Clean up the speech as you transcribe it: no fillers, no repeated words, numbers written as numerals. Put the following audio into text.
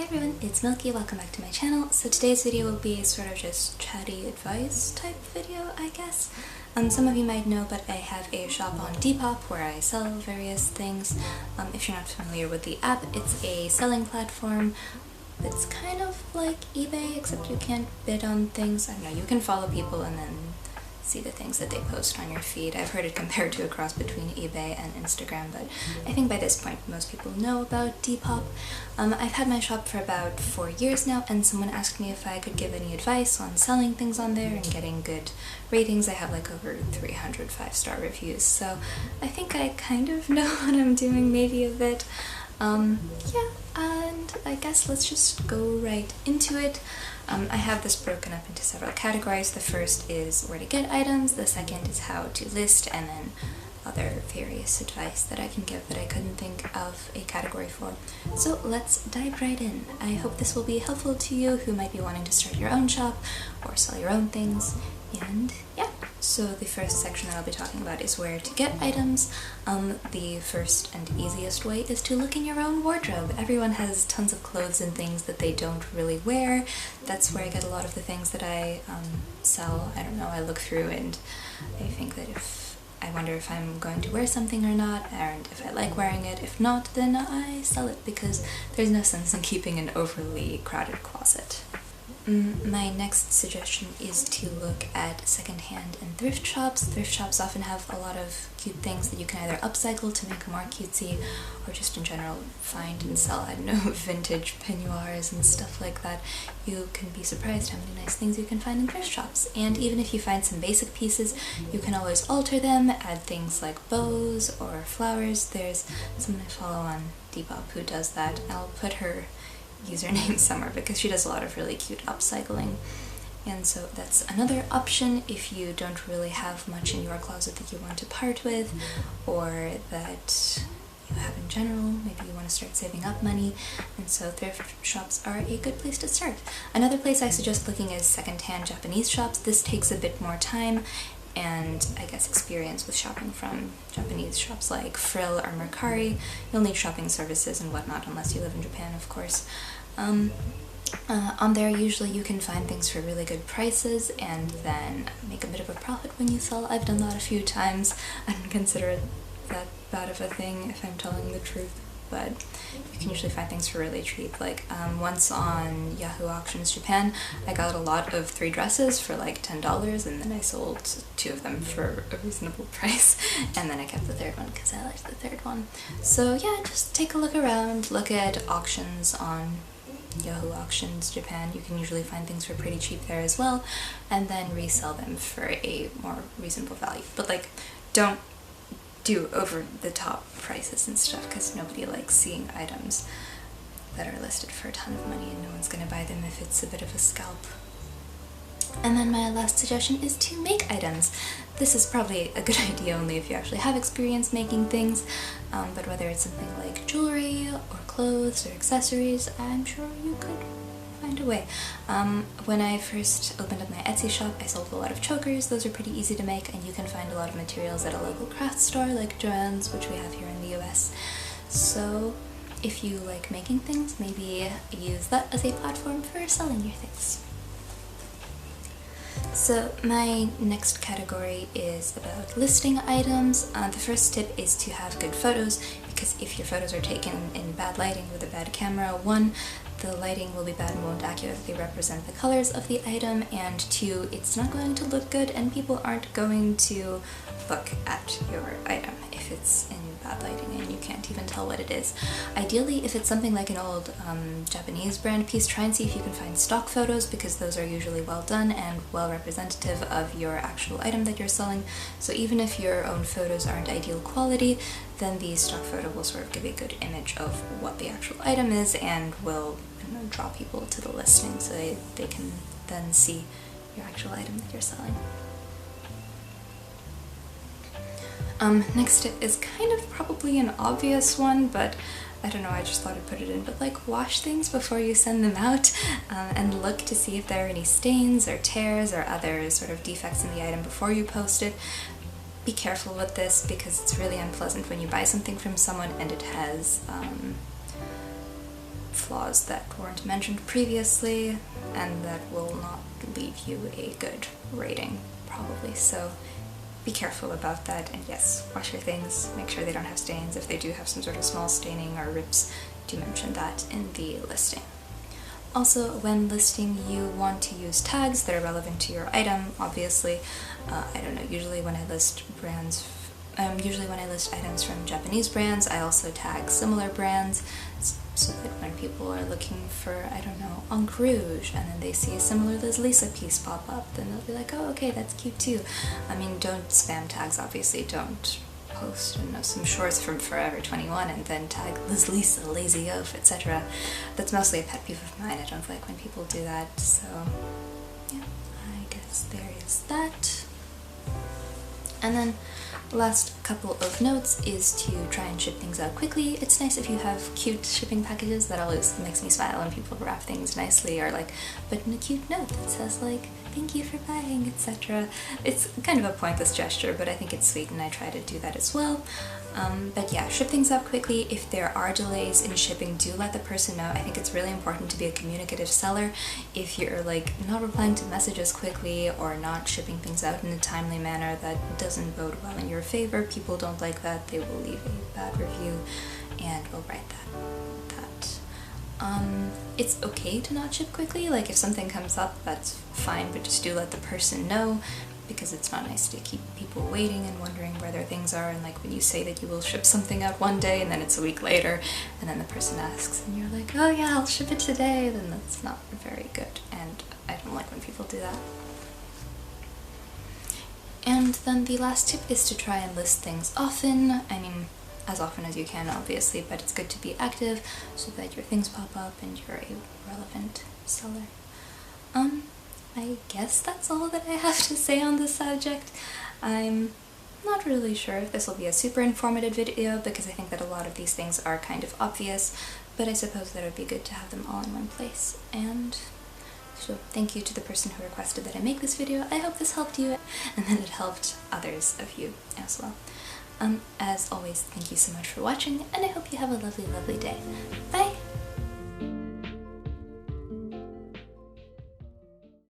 Hi everyone, it's Milky, welcome back to my channel. So today's video will be sort of just chatty advice type video, I guess. Some of you might know, but I have a shop on Depop where I sell various things. If you're not familiar with the app, it's a selling platform. It's kind of like eBay, except you can't bid on things. I don't know, you can follow people and then see the things that they post on your feed. I've heard it compared to a cross between eBay and Instagram, but I think by this point most people know about Depop. I've had my shop for about 4 years now, and someone asked me if I could give any advice on selling things on there and getting good ratings. I have like over 300 5-star reviews, so I think I kind of know what I'm doing, maybe a bit. Yeah, and I guess let's just go right into it. I have this broken up into several categories. The first is where to get items, the second is how to list, and then other various advice that I can give that I couldn't think of a category for. So let's dive right in. I hope this will be helpful to you who might be wanting to start your own shop or sell your own things, and yeah. So the first section that I'll be talking about is where to get items. The first and easiest way is to look in your own wardrobe. Everyone has tons of clothes and things that they don't really wear. That's where I get a lot of the things that I sell. I don't know, I look through and I think that I wonder if I'm going to wear something or not, and if I like wearing it. If not, then I sell it because there's no sense in keeping an overly crowded closet. My next suggestion is to look at secondhand and thrift shops. Thrift shops often have a lot of cute things that you can either upcycle to make more cutesy, or just in general find and sell, I don't know, vintage peignoirs and stuff like that. You can be surprised how many nice things you can find in thrift shops. And even if you find some basic pieces, you can always alter them, add things like bows or flowers. There's someone I follow on Depop who does that. I'll put her username somewhere because she does a lot of really cute upcycling, and so that's another option if you don't really have much in your closet that you want to part with, or that you have in general. Maybe you want to start saving up money, and so thrift shops are a good place to start. Another place I suggest looking is secondhand Japanese shops. This takes a bit more time and I guess experience with shopping from Japanese shops like Frill or Mercari. You'll need shopping services and whatnot unless you live in Japan, of course. On there usually you can find things for really good prices and then make a bit of a profit when you sell. I've done that a few times. I don't consider it that bad of a thing if I'm telling the truth, but you can usually find things for really cheap. Like once on Yahoo Auctions Japan, I got a lot of 3 dresses for like $10, and then I sold 2 of them for a reasonable price, and then I kept the 3rd one because I liked the 3rd one. So yeah, just take a look around, look at auctions on Yahoo Auctions Japan. You can usually find things for pretty cheap there as well, and then resell them for a more reasonable value. But like, don't do over-the-top prices and stuff, because nobody likes seeing items that are listed for a ton of money and no one's gonna buy them if it's a bit of a scalp. And then my last suggestion is to make items. This is probably a good idea only if you actually have experience making things, but whether it's something like jewelry or clothes or accessories, I'm sure you could find a way. When I first opened up my Etsy shop, I sold a lot of chokers. Those are pretty easy to make, and you can find a lot of materials at a local craft store like Joann's, which we have here in the US. So if you like making things, maybe use that as a platform for selling your things. So my next category is about listing items. The first tip is to have good photos, because if your photos are taken in bad lighting with a bad camera, 1, the lighting will be bad and won't accurately represent the colors of the item, and 2, it's not going to look good and people aren't going to look at your item if it's in bad lighting and you can't even tell what it is. Ideally, if it's something like an old Japanese brand piece, try and see if you can find stock photos, because those are usually well done and well representative of your actual item that you're selling. So even if your own photos aren't ideal quality, then the stock photo will sort of give a good image of what the actual item is and will, I don't know, draw people to the listing so they can then see your actual item that you're selling. Next tip is kind of probably an obvious one, but I don't know, I just thought I'd put it in, but like, wash things before you send them out, and look to see if there are any stains or tears or other sort of defects in the item before you post it. Be careful with this because it's really unpleasant when you buy something from someone and it has flaws that weren't mentioned previously, and that will not leave you a good rating, probably. So be careful about that, and yes, wash your things, make sure they don't have stains. If they do have some sort of small staining or rips, do mention that in the listing. Also, when listing, you want to use tags that are relevant to your item, obviously. I don't know, usually when I list items from Japanese brands, I also tag similar brands, so that when people are looking for, I don't know, Encre Rouge, and then they see a similar Liz Lisa piece pop up, then they'll be like, oh, okay, that's cute too. I mean, don't spam tags, obviously. Don't post, I don't know, some shorts from Forever 21 and then tag Liz Lisa, Lazy Oaf, etc. That's mostly a pet peeve of mine. I don't like when people do that, so yeah, I guess there is that. And then last couple of notes is to try and ship things out quickly. It's nice if you have cute shipping packages. That always makes me smile when people wrap things nicely, or like put in a cute note that says like, thank you for buying, etc. It's kind of a pointless gesture, but I think it's sweet and I try to do that as well. But yeah, ship things out quickly. If there are delays in shipping, do let the person know. I think it's really important to be a communicative seller. If you're like not replying to messages quickly or not shipping things out in a timely manner, that doesn't bode well in your favor. People don't like that. They will leave a bad review and will write that. It's okay to not ship quickly. Like if something comes up, that's fine, but just do let the person know, because it's not nice to keep people waiting and wondering where their things are. And like when you say that you will ship something out one day and then it's a week later and then the person asks and you're like, oh yeah, I'll ship it today, then that's not very good, and I don't like when people do that. And then the last tip is to try and list things often. I mean, as often as you can, obviously, but it's good to be active so that your things pop up and you're a relevant seller. I guess that's all that I have to say on this subject. I'm not really sure if this will be a super informative video, because I think that a lot of these things are kind of obvious, but I suppose that it would be good to have them all in one place. And so thank you to the person who requested that I make this video. I hope this helped you, and that it helped others of you as well. As always, thank you so much for watching, and I hope you have a lovely, lovely day. Bye!